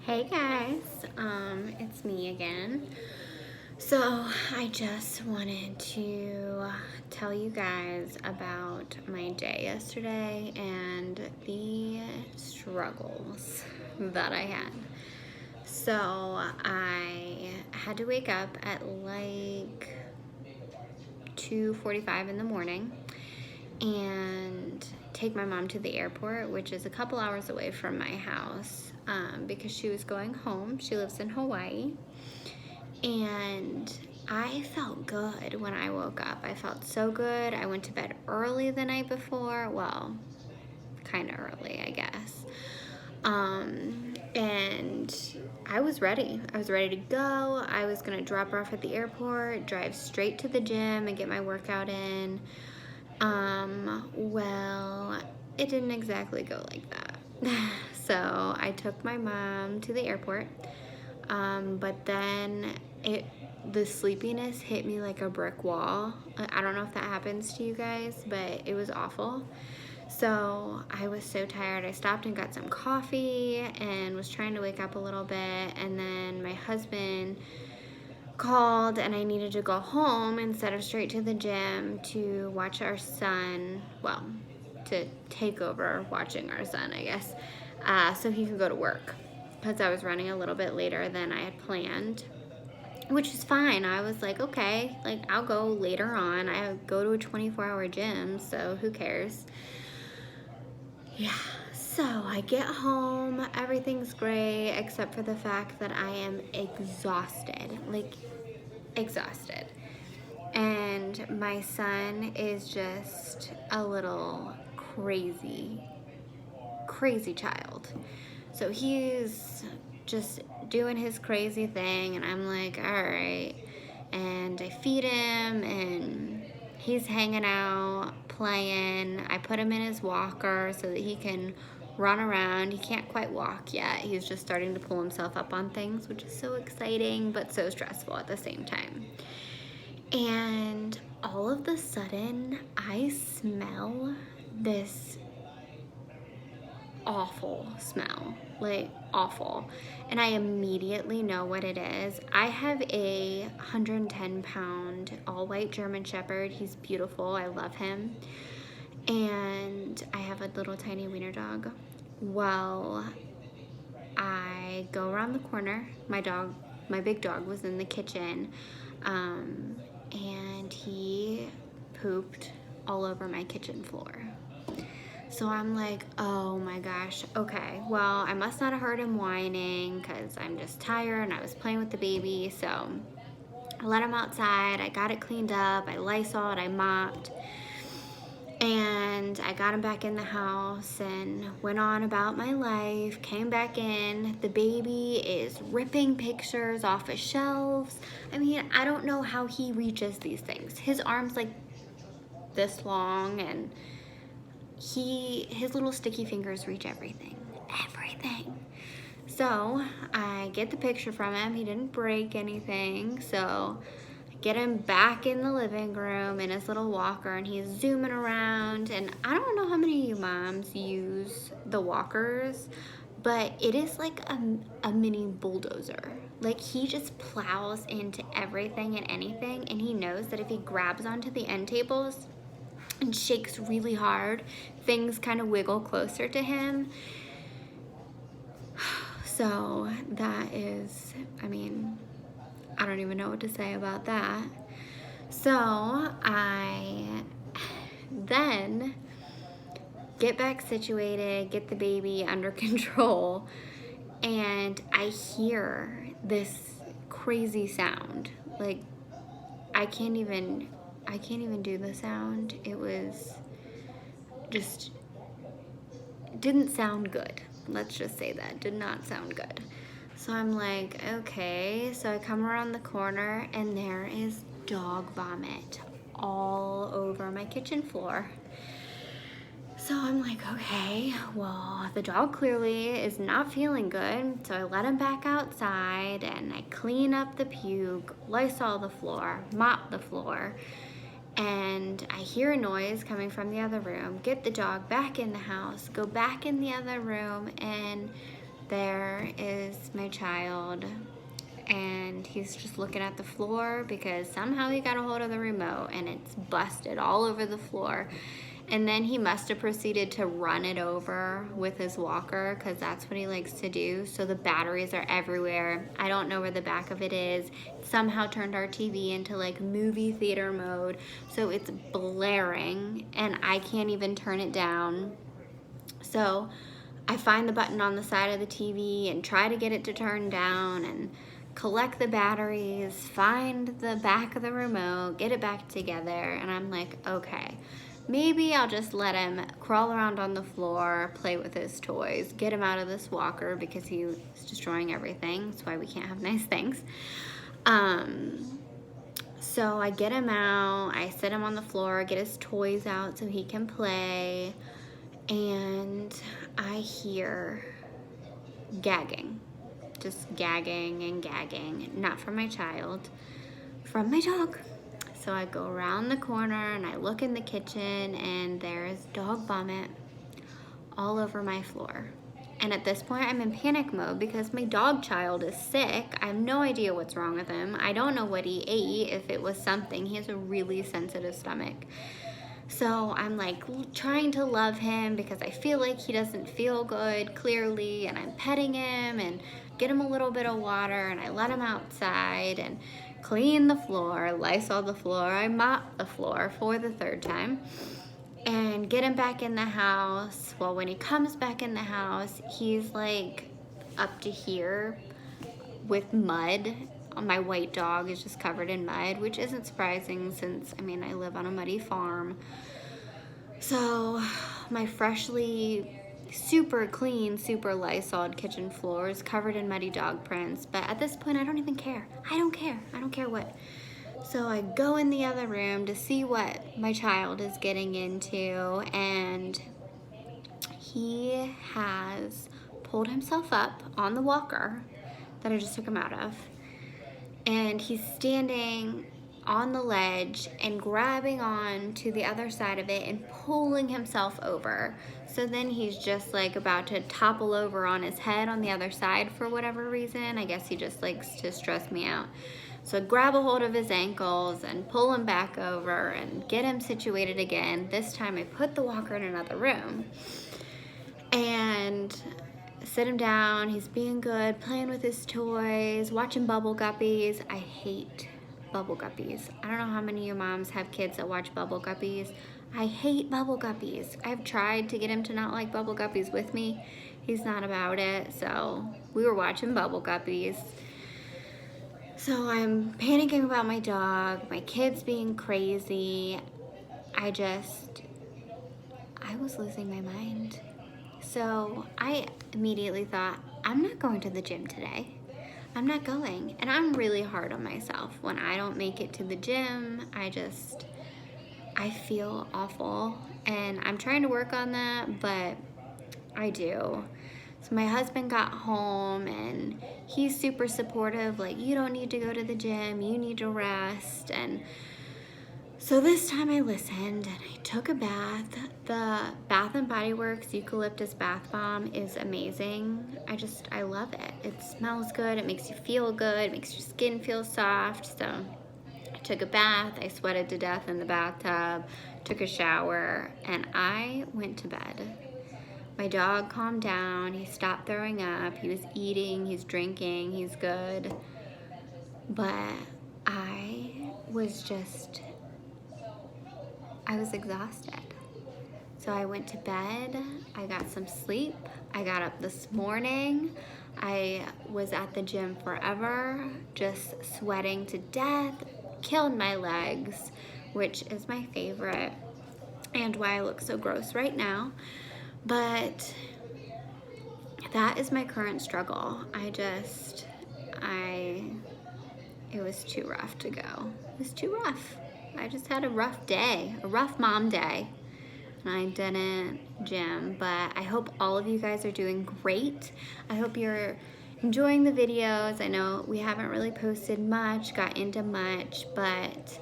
Hey guys, it's me again. So I just wanted to tell you guys about my day yesterday and the struggles that I had. So I had to wake up at like 2:45 in the morning and take my mom to the airport, which is a couple hours away from my house, because she was going home. She lives in Hawaii. And I felt good when I woke up. I felt so good. I went to bed early the night before. Well, kind of early, I guess. And I was ready. I was ready to go. I was going to drop her off at the airport, drive straight to the gym and get my workout in. Well, it didn't exactly go like that. So I took my mom to the airport, but then the sleepiness hit me like a brick wall. I don't know if that happens to you guys, but it was awful. So I was so tired. I stopped and got some coffee and was trying to wake up a little bit, and then my husband called and I needed to go home instead of straight to the gym to watch our son, well, to take over watching our son, I guess, so he could go to work because I was running a little bit later than I had planned, which is fine. I was like, okay, like I'll go later on. I go to a 24-hour gym, so who cares? Yeah. So I get home, everything's great except for the fact that I am exhausted. Like exhausted. And my son is just a little crazy child. So he's just doing his crazy thing, and I'm like, all right. And I feed him, and he's hanging out, playing. I put him in his walker so that he can run around. He can't quite walk yet. He's just starting to pull himself up on things, which is so exciting, but so stressful at the same time. And all of a sudden, I smell this awful smell, like awful. And I immediately know what it is. I have a 110-pound all-white German Shepherd. He's beautiful. I love him. And I have a little tiny wiener dog. Well, I go around the corner. My big dog was in the kitchen. And he pooped all over my kitchen floor. So I'm like, oh my gosh, okay, well, I must not have heard him whining because I'm just tired and I was playing with the baby. So I let him outside, I got it cleaned up, I Lysoled, I mopped, and I got him back in the house and went on about my life, came back in. The baby is ripping pictures off of shelves. I mean, I don't know how he reaches these things. His arm's like this long, and his little sticky fingers reach everything. So I get the picture from him. He didn't break anything. So I get him back in the living room in his little walker, and he's zooming around. And I don't know how many of you moms use the walkers, but it is like a mini bulldozer. Like he just plows into everything and anything, and he knows that if he grabs onto the end tables and shakes really hard, things kind of wiggle closer to him. So that is, I mean, I don't even know what to say about that. So I then get back situated, get the baby under control, and I hear this crazy sound. Like I can't even do the sound. It was just, didn't sound good. Let's just say that. Did not sound good. So I'm like, okay. So I come around the corner and there is dog vomit all over my kitchen floor. So I'm like, okay, well, the dog clearly is not feeling good. So I let him back outside and I clean up the puke, Lysol the floor, mop the floor. And I hear a noise coming from the other room, get the dog back in the house, go back in the other room, and there is my child, and he's just looking at the floor because somehow he got a hold of the remote and it's busted all over the floor. And then he must have proceeded to run it over with his walker, because that's what he likes to do. So the batteries are everywhere. I don't know where the back of it is. It somehow turned our TV into like movie theater mode. So it's blaring and I can't even turn it down. So I find the button on the side of the TV and try to get it to turn down and collect the batteries, find the back of the remote, get it back together. And I'm like, okay, maybe I'll just let him crawl around on the floor, play with his toys, get him out of this walker because he's destroying everything. That's why we can't have nice things. So I get him out, I sit him on the floor, get his toys out so he can play, and I hear gagging. Just gagging and gagging, not from my child, from my dog. So I go around the corner and I look in the kitchen and there's dog vomit all over my floor. And at this point I'm in panic mode because my dog child is sick. I have no idea what's wrong with him. I don't know what he ate, if it was something. He has a really sensitive stomach. So I'm like trying to love him because I feel like he doesn't feel good, clearly, and I'm petting him and get him a little bit of water, and I let him outside and clean the floor, Lysol the floor, I mop the floor for the third time, and get him back in the house. Well, when he comes back in the house, he's like up to here with mud. My white dog is just covered in mud, which isn't surprising since, I mean, I live on a muddy farm. So my freshly super clean, super Lysoled kitchen floor is covered in muddy dog prints. But at this point, I don't even care. I don't care what. So I go in the other room to see what my child is getting into, and he has pulled himself up on the walker that I just took him out of. And he's standing on the ledge and grabbing on to the other side of it and pulling himself over. So then he's just like about to topple over on his head on the other side for whatever reason. I guess he just likes to stress me out. So I grab a hold of his ankles and pull him back over and get him situated again. This time I put the walker in another room and sit him down. He's being good, playing with his toys, watching Bubble Guppies. I hate Bubble Guppies. I don't know how many of you moms have kids that watch Bubble Guppies. I hate Bubble Guppies. I've tried to get him to not like Bubble Guppies with me. He's not about it. So we were watching Bubble Guppies. So I'm panicking about my dog, my kids being crazy. I was losing my mind. So I immediately thought, I'm not going to the gym today. I'm not going. And I'm really hard on myself. When I don't make it to the gym, I feel awful. And I'm trying to work on that, but I do. So my husband got home and he's super supportive, like, you don't need to go to the gym, you need to rest. And so this time I listened and I took a bath. The Bath & Body Works Eucalyptus Bath Bomb is amazing. I love it. It smells good, it makes you feel good, it makes your skin feel soft. So I took a bath, I sweated to death in the bathtub, took a shower, and I went to bed. My dog calmed down, he stopped throwing up, he was eating, he's drinking, he's good. But I was exhausted. So I went to bed, I got some sleep, I got up this morning, I was at the gym forever, just sweating to death, killed my legs, which is my favorite, and why I look so gross right now. But that is my current struggle. It was too rough to go. It was too rough. I just had a rough day, a rough mom day, and I didn't gym. But I hope all of you guys are doing great. I hope you're enjoying the videos. I know we haven't really posted much, got into much, but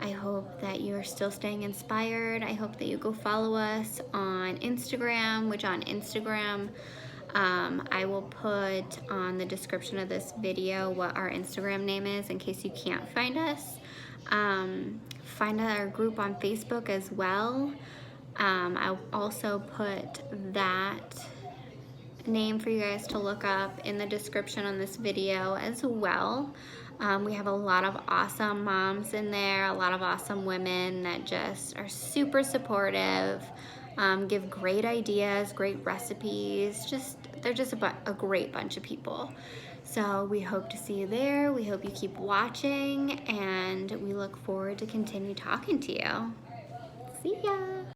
I hope that you are still staying inspired. I hope that you go follow us on Instagram, which on Instagram, I will put on the description of this video what our Instagram name is in case you can't find us. Find our group on Facebook as well. I'll also put that name for you guys to look up in the description on this video as well. We have a lot of awesome moms in there, a lot of awesome women that just are super supportive, give great ideas, great recipes. They're just a great bunch of people. So we hope to see you there. We hope you keep watching, and we look forward to continue talking to you. See ya.